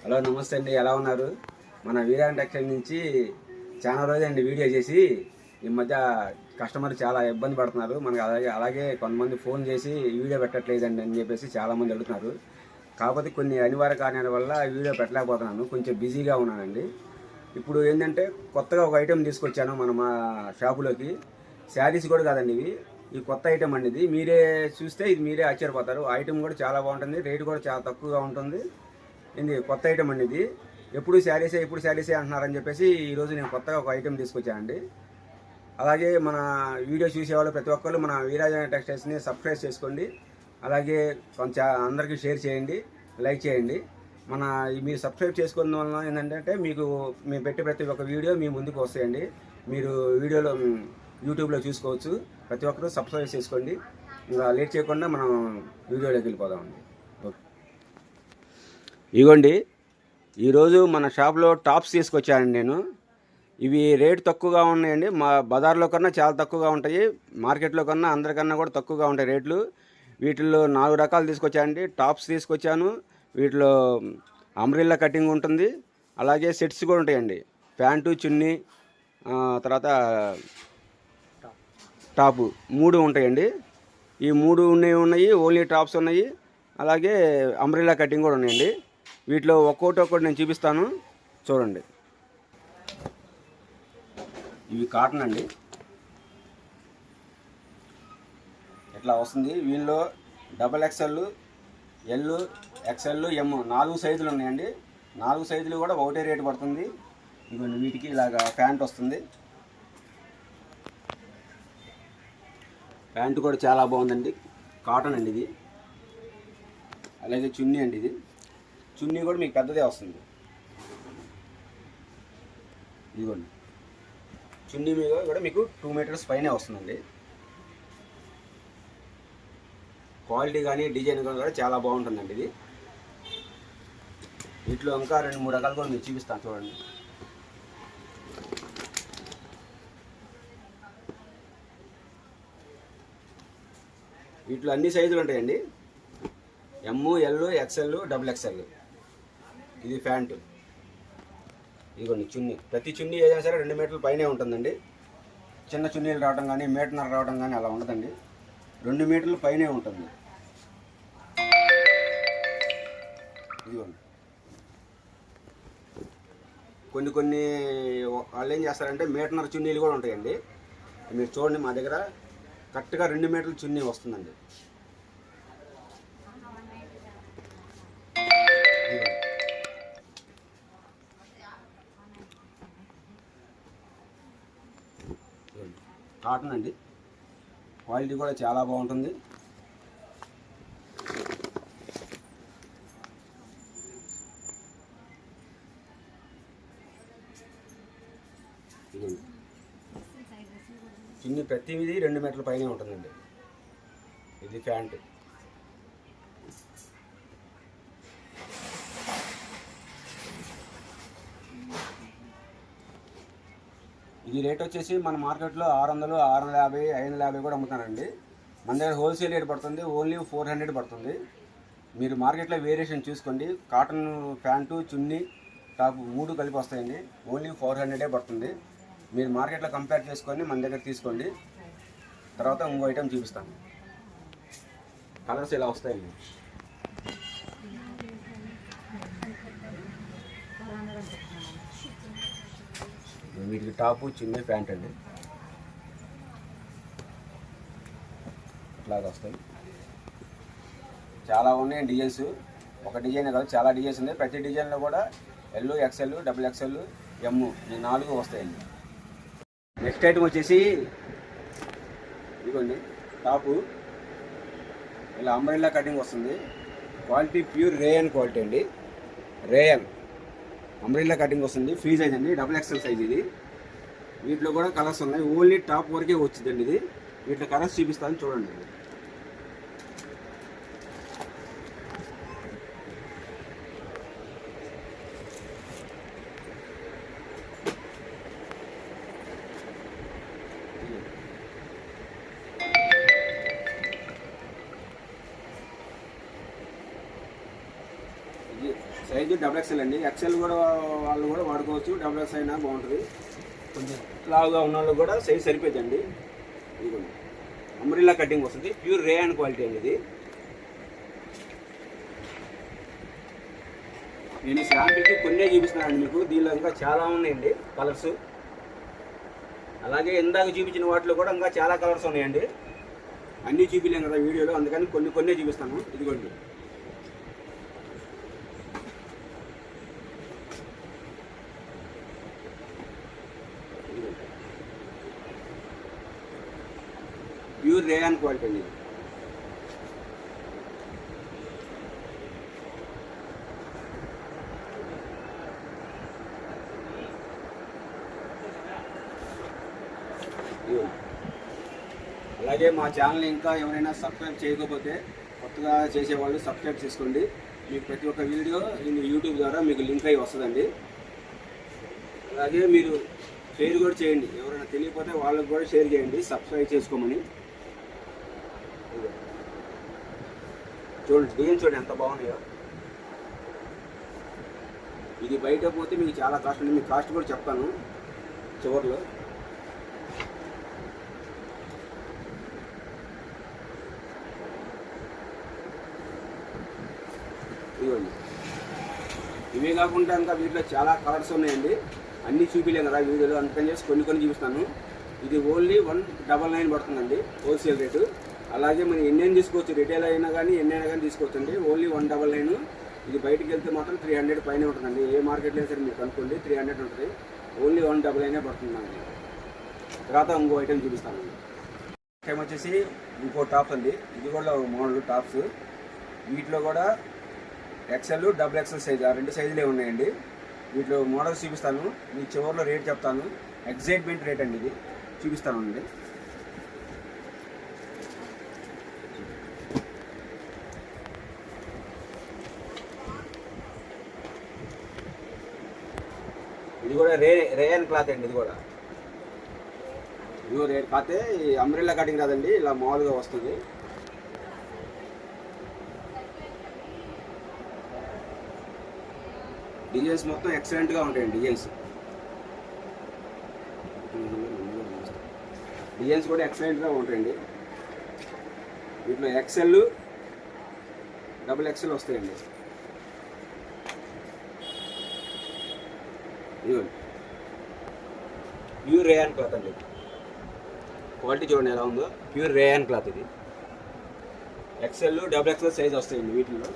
Hello నమస్తే అండి, ఎలా ఉన్నారు? మన వీరాన్ టెక్స్టైల్ నుంచి చాలా రోజులండి వీడియో చేసి. ఈ మధ్య కస్టమర్ చాలా ఇబ్బంది పడుతున్నారు మనకి. అలాగే కొంతమంది ఫోన్ చేసి వీడియో పెట్టట్లేదండి అని చెప్పేసి చాలామంది అడుగుతున్నారు. కాకపోతే కొన్ని అనివార్య కారణాల వల్ల వీడియో పెట్టలేకపోతున్నాను, కొంచెం బిజీగా ఉన్నానండి. ఇప్పుడు ఏంటంటే కొత్తగా ఒక ఐటెం తీసుకొచ్చాను మా షాపులోకి. శారీస్ కూడా కాదండి ఇవి, ఈ కొత్త ఐటెం అండి. ఇది మీరే చూస్తే ఇది మీరే ఆశ్చర్యపోతారు. ఐటెం కూడా చాలా బాగుంటుంది, రేటు కూడా చాలా తక్కువగా ఉంటుంది. ఇది కొత్త ఐటమ్ అండి. ఇది ఎప్పుడు శారీసే అంటున్నారని చెప్పేసి ఈరోజు నేను కొత్తగా ఒక ఐటెం తీసుకొచ్చానండి. అలాగే మన వీడియో చూసేవాళ్ళు ప్రతి ఒక్కరు మన వీరాజ్ టెక్స్టైల్స్ని సబ్స్క్రైబ్ చేసుకోండి. అలాగే కొంచెం అందరికీ షేర్ చేయండి, లైక్ చేయండి. మీరు సబ్స్క్రైబ్ చేసుకోవడం వలన ఏంటంటే మీకు మేము పెట్టే ప్రతి ఒక్క వీడియో మీ ముందుకు వస్తాయండి. మీరు వీడియోలో యూట్యూబ్లో చూసుకోవచ్చు. ప్రతి ఒక్కరూ సబ్స్క్రైబ్ చేసుకోండి. ఇంకా లేట్ చేయకుండా మనం వీడియోలోకి వెళ్ళిపోదామండి. ఓకే, ఇగోండి ఈరోజు మన షాప్లో టాప్స్ తీసుకొచ్చానండి నేను. ఇవి రేటు తక్కువగా ఉన్నాయండి, మా బజార్లో కన్నా చాలా తక్కువగా ఉంటాయి. మార్కెట్లో కన్నా అందరికన్నా కూడా తక్కువగా ఉంటాయి రేట్లు. వీటిల్లో 4 రకాలు తీసుకొచ్చానండి. టాప్స్ తీసుకొచ్చాను, వీటిలో అంబ్రిల్లా కటింగ్ ఉంటుంది, అలాగే సెట్స్ కూడా ఉంటాయండి. ప్యాంటు, చున్నీ, తర్వాత టాపు 3 ఉంటాయండి. ఈ 3 ఉన్నాయి, ఓన్లీ టాప్స్ ఉన్నాయి, అలాగే అంబ్రిల్లా కటింగ్ కూడా ఉన్నాయండి. వీటిలో ఒక్కొక్కటి నేను చూపిస్తాను, చూడండి. ఇవి కాటన్ అండి, ఇట్లా వస్తుంది. వీళ్ళలో XXL, L, XL, M 4 సైజులు ఉన్నాయండి. 4 సైజులు కూడా ఒకటే రేటు పడుతుంది. ఇవన్నీ వీటికి ఇలాగా ప్యాంట్ వస్తుంది. ప్యాంటు కూడా చాలా బాగుందండి, కాటన్ అండి ఇది. అలాగే చున్నీ అండి, ఇది చున్నీ కూడా మీకు పెద్దదే వస్తుంది. ఇదిగోండి, చున్నీ మీద కూడా మీకు 2 మీటర్స్ పైనే వస్తుందండి. క్వాలిటీ కానీ డిజైన్ కానీ కూడా చాలా బాగుంటుందండి ఇది. వీటిలో ఇంకా 2-3 రకాలు కూడా మీకు చూపిస్తాను, చూడండి. వీటిలో అన్ని సైజులు ఉంటాయండి, M, L, XL, XXL. ఇది ప్యాంటు. ఇదిగోండి చున్నీ. ప్రతి చున్నీ ఏదైనా సరే 2 మీటర్ల పైనే ఉంటుందండి. చిన్న చున్నీలు రావడం కానీ, మీటర్నర రావడం కానీ అలా ఉండదండి, 2 మీటర్ల పైనే ఉంటుంది. ఇదిగోండి. కొన్ని వాళ్ళు ఏం చేస్తారంటే మీటర్నర చున్నీలు కూడా ఉంటాయండి. మీరు చూడండి, మా దగ్గర కరెక్ట్గా 2 మీటర్ల చున్నీ వస్తుందండి. కాటన్ అండి, క్వాలిటీ కూడా చాలా బాగుంటుంది. చున్నీ ప్రతిదీ 2 మీటర్ల పైనే ఉంటుందండి. ఇది ప్యాంటు. ఇది రేట్ వచ్చేసి మన మార్కెట్లో 600, 650, 550 కూడా అమ్ముతానండి. మన దగ్గర హోల్సేల్ రేట్ పడుతుంది, ఓన్లీ 400 పడుతుంది. మీరు మార్కెట్లో వేరియేషన్ చూసుకోండి. కాటన్ ప్యాంటు, చున్నీ, టాప్ 3 కలిపి వస్తాయండి. ఓన్లీ 400 పడుతుంది. మీరు మార్కెట్లో కంపేర్ చేసుకొని మన దగ్గర తీసుకోండి. తర్వాత ఇంకో ఐటెం చూపిస్తాను. కలర్స్ ఇలా వస్తాయండి. వీటికి టాపు, చున్నీ, ప్యాంట్ అండి, ఇట్లాగా వస్తాయి. చాలా ఉన్నాయి డిజైన్స్, ఒక డిజైన్ కాదు, చాలా డిజైన్స్ ఉన్నాయి. ప్రతి డిజైన్లో కూడా L, XL, XXL, M ఈ 4 వస్తాయండి. నెక్స్ట్ ఐటమ్ వచ్చేసి ఇదిగోండి, టాపు ఇలా అంబ్రెల్లా కటింగ్ వస్తుంది. క్వాలిటీ ప్యూర్ రేయన్ క్వాలిటీ అండి. రేయన్ అంబ్రెల్లా కటింగ్ వస్తుంది. ఫ్రీ సైజ్ అండి, XXL సైజ్ ఇది. వీటిలో కూడా కలర్స్ ఉన్నాయి, ఓన్లీ టాప్ వరకే వచ్చిందండి ఇది. వీటిలో కలర్స్ చూపిస్తాను, చూడండి. సైజు XXL అండి. XL కూడా వాళ్ళు కూడా వాడుకోవచ్చు, XXL అయినా బాగుంటుంది. కొంచెం లావుగా ఉన్న వాళ్ళు కూడా సైజు సరిపోతుందండి. ఇదిగోండి అంబ్రెల్లా కటింగ్ వస్తుంది, ప్యూర్ రేయాన్ క్వాలిటీ అండి ఇది. నేను శాంపిల్కి కొన్నే చూపిస్తున్నానండి మీకు, దీనిలో ఇంకా చాలా ఉన్నాయండి కలర్స్. అలాగే ఇందాక చూపించిన వాటిలో కూడా ఇంకా చాలా కలర్స్ ఉన్నాయండి. అన్నీ చూపించలేం కదా వీడియోలో, అందుకని కొన్నే చూపిస్తాను. ఇదిగోండి ప్యూర్ రేయాన్ క్వాలిటీ అండి. అలాగే మా ఛానల్ ఇంకా ఎవరైనా సబ్స్క్రైబ్ చేయకపోతే కొత్తగా చేసేవాళ్ళు సబ్స్క్రైబ్ చేసుకోండి. మీకు ప్రతి ఒక్క వీడియో యూట్యూబ్ ద్వారా మీకు లింక్ అయి వస్తుందండి. అలాగే మీరు షేర్ కూడా చేయండి, ఎవరైనా తెలియకపోతే వాళ్ళకి కూడా షేర్ చేయండి సబ్స్క్రైబ్ చేసుకోమని. చూడండి డిజైన్ చూడండి ఎంత బాగున్నాయో. ఇది బయట పోతే మీకు చాలా కాస్ట్ ఉంది, మీకు కాస్ట్ కూడా చెప్తాను చివరిలో. ఇవ్వండి, ఇవే కాకుండా ఇంకా వీటిలో చాలా కలర్స్ ఉన్నాయండి. అన్నీ చూపించలేం కదా వీడియోలో, అందుకని చేసి కొన్ని చూపిస్తాను. ఇది ఓన్లీ 199 పడుతుందండి హోల్సేల్ రేటు. అలాగే మనం ఎన్నైనా తీసుకోవచ్చు, రిటైల్ అయినా కానీ ఎన్నైనా కానీ తీసుకోవచ్చండి. ఓన్లీ 199. ఇది బయటికి వెళ్తే మాత్రం 300 పైన ఉంటుందండి. ఏ మార్కెట్లో సరే మీరు కనుక్కోండి 300 ఉంటుంది. ఓన్లీ 199 పడుతుందండి. తర్వాత ఇంకో ఐటెం చూపిస్తాను. ఐటెం వచ్చేసి ఇంకో టాప్స్ అండి. ఇది కూడా మోడల్ టాప్స్. వీటిలో కూడా XL, XXL సైజ్, ఆ 2 సైజులే ఉన్నాయండి. వీటిలో మోడల్స్ చూపిస్తాను, మీకు చివరిలో రేట్ చెప్తాను. ఎగ్జైట్మెంట్ రేట్ అండి ఇది, చూపిస్తాను అండి. ఇది కూడా రేయన్ క్లాత్ అండి. ఇది కూడా రేట్ కాతే అంబ్రెల్లా కటింగ్ రాదండి, ఇలా మామూలుగా వస్తుంది. డిజైన్స్ మొత్తం ఎక్సలెంట్గా ఉంటాయండి. డిజైన్స్ కూడా ఎక్సలెంట్గా ఉంటాయండి. వీటిలో XL, XXL వస్తాయండి. ఇదిగోండి ప్యూర్ రేయాన్ క్లాత్ అండి. క్వాలిటీ చూడండి ఎలా ఉందో, ప్యూర్ రేయాన్ క్లాత్ ఇది. XL, XXL సైజ్ వస్తాయండి వీటిల్లో.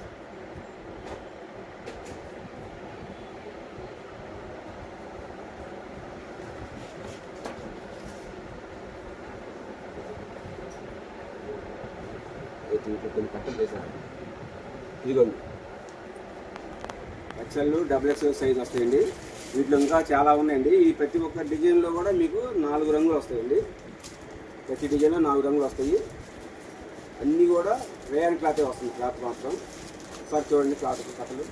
కొన్ని కట్టలు చేశారు. ఇదిగోండి XL, XXL సైజ్ వస్తాయండి. వీటిలో ఇంకా చాలా ఉన్నాయండి. ఈ ప్రతి ఒక్క డిజైన్లో కూడా మీకు 4 రంగులు వస్తాయండి. ప్రతి డిజైన్లో 4 రంగులు వస్తాయి. అన్నీ కూడా రేయన్ క్లాతే వస్తుంది. క్లాత్ మాత్రం ఒకసారి చూడండి. క్లాత్ కట్టలు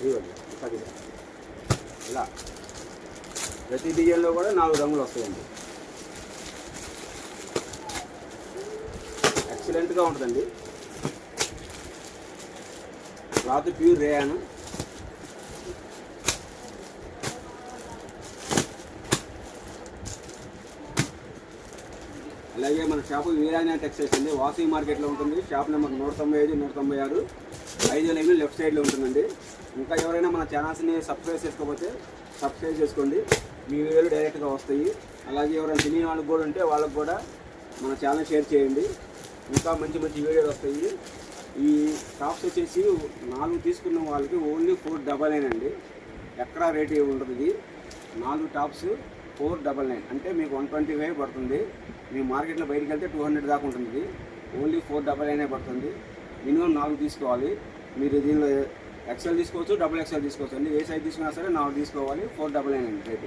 ఇవ్వండి ఇలా ప్రతి డిజైన్లో కూడా 4 రంగులు వస్తాయండి. ఎక్సలెంట్గా ఉంటుందండి. Cloth pure rayon. అలాగే మన షాపు వీరాంజనేయ టెక్స్టైల్స్ అండి. వాసవి మార్కెట్లో ఉంటుంది. షాప్ నెంబర్ 195, 196, 5 లైన్లు లెఫ్ట్ సైడ్లో ఉంటుందండి. ఇంకా ఎవరైనా మన ఛానల్స్ని సబ్స్క్రైబ్ చేసుకోకపోతే సబ్స్క్రైబ్ చేసుకోండి, మీ వీడియోలు డైరెక్ట్గా వస్తాయి. అలాగే ఎవరైనా తెలియని వాళ్ళకి కూడా ఉంటే వాళ్ళకి కూడా మన ఛానల్ షేర్ చేయండి, ఇంకా మంచి వీడియోలు వస్తాయి. ఈ టాప్స్ వచ్చేసి 4 తీసుకున్న వాళ్ళకి ఓన్లీ 499 అండి. ఎక్కడా రేట్ ఉంటుంది. ఇది 4 టాప్స్ 499 అంటే మీకు 125 పడుతుంది. మీ మార్కెట్లో బయటికి వెళ్తే 200 దాకా ఉంటుంది. ఓన్లీ 499 పడుతుంది. మినిమం 4 తీసుకోవాలి. మీరు దీనిలో XL తీసుకోవచ్చు, XXL తీసుకోవచ్చు అండి. ఏ సైజ్ తీసుకున్నా సరే 4 తీసుకోవాలి. 499 అండి రేట్.